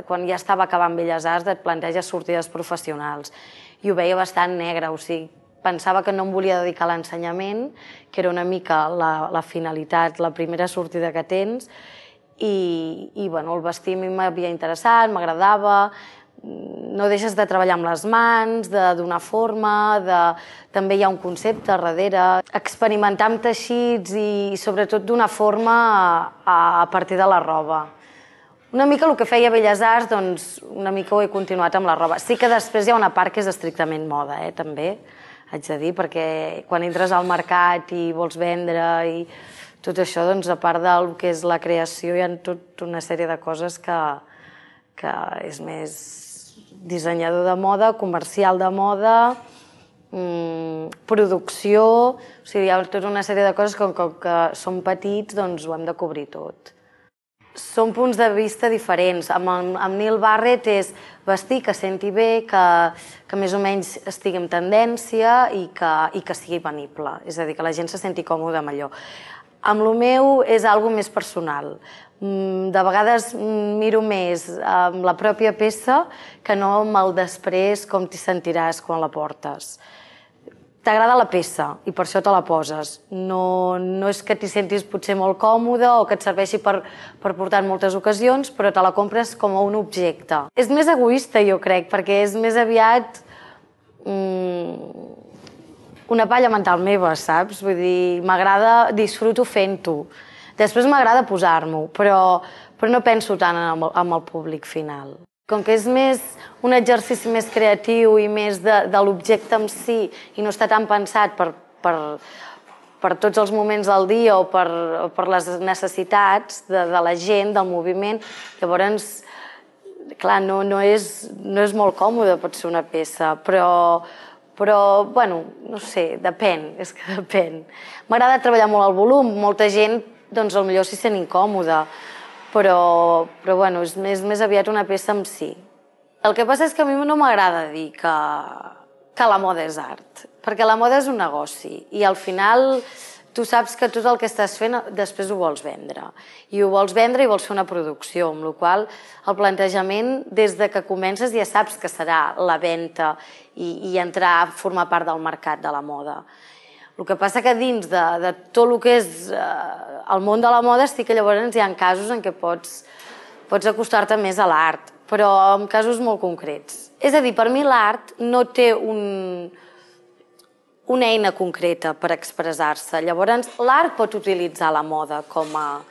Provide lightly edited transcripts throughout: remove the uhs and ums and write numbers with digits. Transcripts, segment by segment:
quan ja estava acabant Belles Arts, et planteges sortides professionals. I ho veia bastant negre, o sigui, pensava que no em volia dedicar a l'ensenyament, que era una mica la finalitat, la primera sortida que tens, i el vestir a mi m'havia interessat, m'agradava, no deixes de treballar amb les mans, de donar forma, també hi ha un concepte darrere, experimentar amb teixits i sobretot donar forma a partir de la roba. Una mica el que feia Belles Arts, doncs una mica ho he continuat amb la roba. Sí que després hi ha una part que és estrictament moda, també, haig de dir, perquè quan entres al mercat i vols vendre i tot això, doncs a part del que és la creació hi ha tota una sèrie de coses que és més dissenyador de moda, comercial de moda, producció, o sigui, hi ha tota una sèrie de coses que com que som petits doncs ho hem de cobrir tot. Són punts de vista diferents. Amb Neil Barrett és vestir que senti bé, que més o menys estigui en tendència i que sigui venible, és a dir, que la gent se senti còmode amb allò. Amb el meu és algo més personal. De vegades miro més amb la pròpia peça que no amb el després com t'hi sentiràs quan la portes. T'agrada la peça i per això te la poses. No és que t'hi sentis potser molt còmode o que et serveixi per portar en moltes ocasions, però te la compres com a un objecte. És més egoista, jo crec, perquè és més aviat una palla mental meva, saps? Vull dir, m'agrada, disfruto fent-ho. Després m'agrada posar-m'ho, però no penso tant en el públic final. Com que és més un exercici més creatiu i més de l'objecte en si i no està tan pensat per tots els moments del dia o per les necessitats de la gent, del moviment, llavors, clar, no és molt còmode, pot ser una peça, però, bueno, no sé, depèn, és que depèn. M'agrada treballar molt al volum, molta gent, doncs, potser s'hi sent incòmoda, però bueno, és més aviat una peça en si. El que passa és que a mi no m'agrada dir que la moda és art, perquè la moda és un negoci i al final tu saps que tot el que estàs fent després ho vols vendre. I ho vols vendre i vols fer una producció, amb la qual cosa el plantejament des de que comences ja saps que serà la venda i entrar a formar part del mercat de la moda. El que passa que dins de tot el que és el món de la moda sí que llavors hi ha casos en què pots acostar-te més a l'art, però en casos molt concrets. És a dir, per mi l'art no té una eina concreta per expressar-se. Llavors, l'art pot utilitzar la moda com a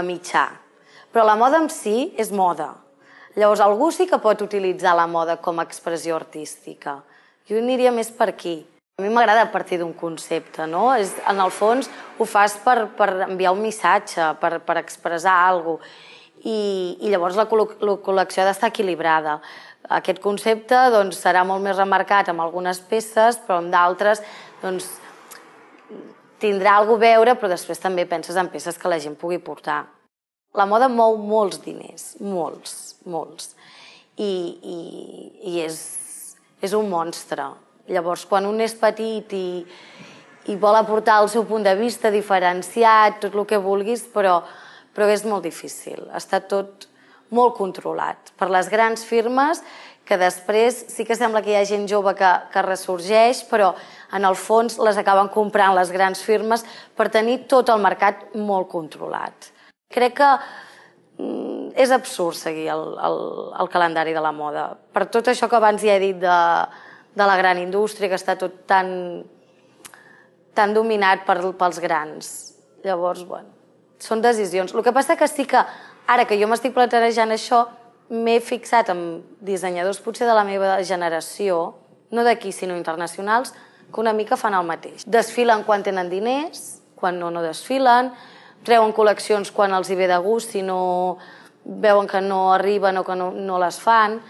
mitjà, però la moda en si és moda. Llavors, algú sí que pot utilitzar la moda com a expressió artística. Jo aniria més per aquí. A mi m'agrada partir d'un concepte, no? En el fons ho fas per enviar un missatge, per expressar alguna cosa. I llavors la col·lecció ha d'estar equilibrada. Aquest concepte serà molt més remarcat amb algunes peces, però amb d'altres tindrà alguna cosa a veure, però després també penses en peces que la gent pugui portar. La moda mou molts diners, molts. I és un monstre. Llavors, quan un és petit i vol aportar el seu punt de vista diferenciat, tot el que vulguis, però és molt difícil. Està tot molt controlat per les grans firmes que després sí que sembla que hi ha gent jove que ressorgeix, però en el fons les acaben comprant les grans firmes per tenir tot el mercat molt controlat. Crec que és absurd seguir el calendari de la moda. Per tot això que abans ja he dit de la gran indústria, que està tot tan dominat pels grans. Llavors, bueno, són decisions. El que passa que sí que, ara que jo m'estic plantejant això, m'he fixat en dissenyadors potser de la meva generació, no d'aquí, sinó internacionals, que una mica fan el mateix. Desfilen quan tenen diners, quan no desfilen, treuen col·leccions quan els hi ve de gust, si no veuen que no arriben o que no les fan.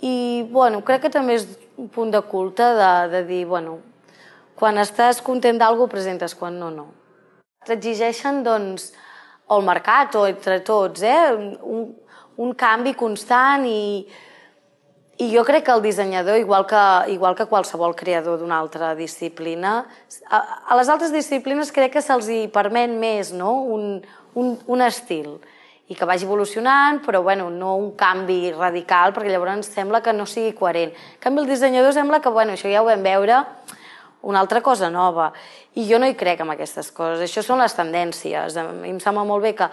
I, bueno, crec que també és un punt de culte de dir, bueno, quan estàs content d'alguna cosa ho presentes, quan no. T'exigeixen, doncs, o el mercat o entre tots, un canvi constant i jo crec que el dissenyador, igual que qualsevol creador d'una altra disciplina, a les altres disciplines crec que se'ls hi permet més, no?, un estil. i que vagi evolucionant, però bueno, no un canvi radical, perquè llavors sembla que no sigui coherent. En canvi, el dissenyador sembla que bueno, això ja ho vam veure, una altra cosa nova. I jo no hi crec en aquestes coses. Això són les tendències. A mi em sembla molt bé que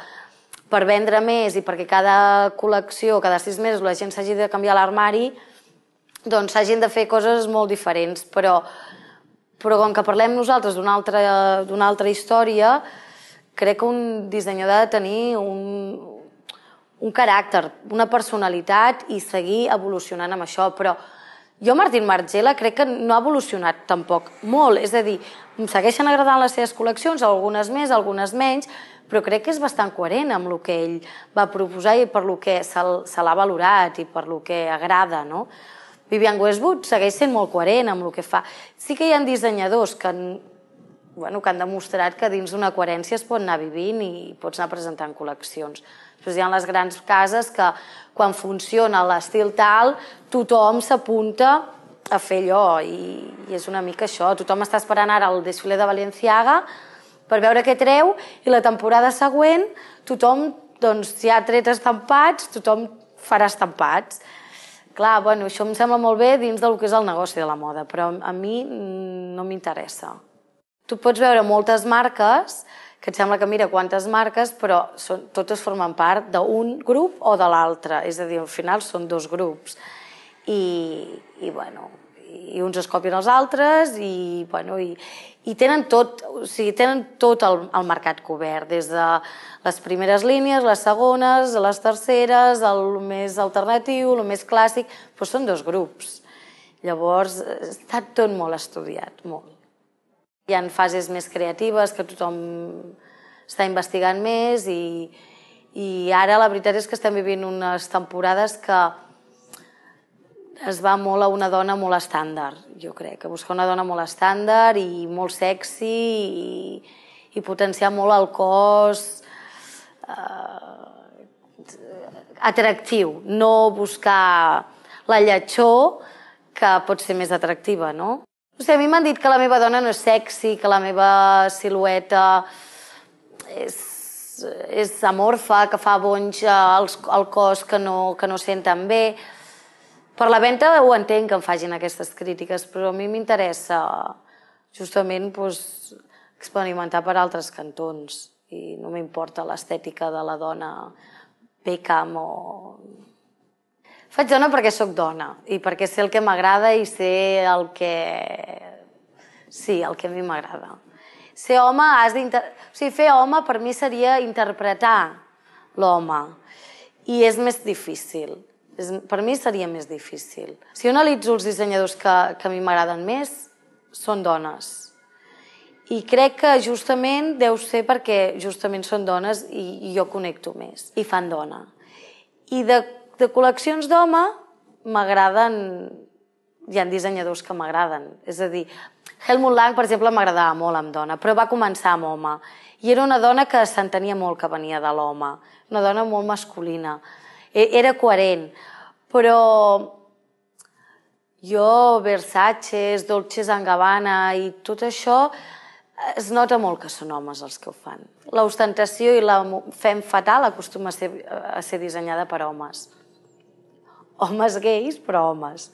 per vendre més i perquè cada col·lecció, cada 6 mesos, la gent s'hagi de canviar l'armari, doncs s'hagin de fer coses molt diferents. Però com que parlem nosaltres d'una altra història, crec que un dissenyador ha de tenir un caràcter, una personalitat i seguir evolucionant amb això. Però jo, Martín Margiela, crec que no ha evolucionat tampoc molt. És a dir, em segueixen agradant les seves col·leccions, algunes més, algunes menys, però crec que és bastant coherent amb el que ell va proposar i per el que se l'ha valorat i per el que agrada, no? Vivienne Westwood segueix sent molt coherent amb el que fa. Sí que hi ha dissenyadors que han demostrat que dins d'una coherència es pot anar vivint i pots anar presentant col·leccions. Després hi ha les grans cases que quan funciona l'estil tal, tothom s'apunta a fer allò i és una mica això. Tothom està esperant ara el desfile de Balenciaga per veure què treu i la temporada següent tothom, doncs, si ha tret estampats, tothom farà estampats. Clar, bueno, això em sembla molt bé dins del que és el negoci de la moda, però a mi no m'interessa. Tu pots veure moltes marques que et sembla que mira quantes marques, però totes formen part d'un grup o de l'altre. És a dir, al final són 2 grups. I uns es copien els altres i tenen tot el mercat cobert, des de les primeres línies, les segones, les terceres, el més alternatiu, el més clàssic, però són 2 grups. Llavors, està tot molt estudiat, molt. Hi ha fases més creatives que tothom està investigant més i ara la veritat és que estem vivint unes temporades que es va molt a una dona molt estàndard, jo crec, que buscar una dona molt estàndard i molt sexy i potenciar molt el cos atractiu, no buscar la lletjor que pot ser més atractiva, no? A mi m'han dit que la meva dona no és sexy, que la meva silueta és amorfa, que fa bonys al cos que no senten bé. Per la venda ho entenc que em facin aquestes crítiques, però a mi m'interessa justament experimentar per altres cantons i no m'importa l'estètica de la dona Beckham o... Faig dona perquè sóc dona i perquè sé el que m'agrada i sé el que... Sí, el que a mi m'agrada. Ser home, fer home per mi seria interpretar l'home i és més difícil. Per mi seria més difícil. Si jo analitzo els dissenyadors que a mi m'agraden més, són dones. I crec que justament deu ser perquè justament són dones i jo connecto més. I fan dona. I de col·leccions d'home m'agraden... Hi ha dissenyadors que m'agraden. És a dir, Helmut Lang, per exemple, m'agradava molt amb dona, però va començar amb home. I era una dona que s'entenia molt que venia de l'home. Una dona molt masculina. Era coherent. Però jo, Versace, Dolce & Gabbana i tot això, es nota molt que són homes els que ho fan. L'ostentació i la femme fatale acostuma a ser dissenyada per homes. Homes gais, però homes.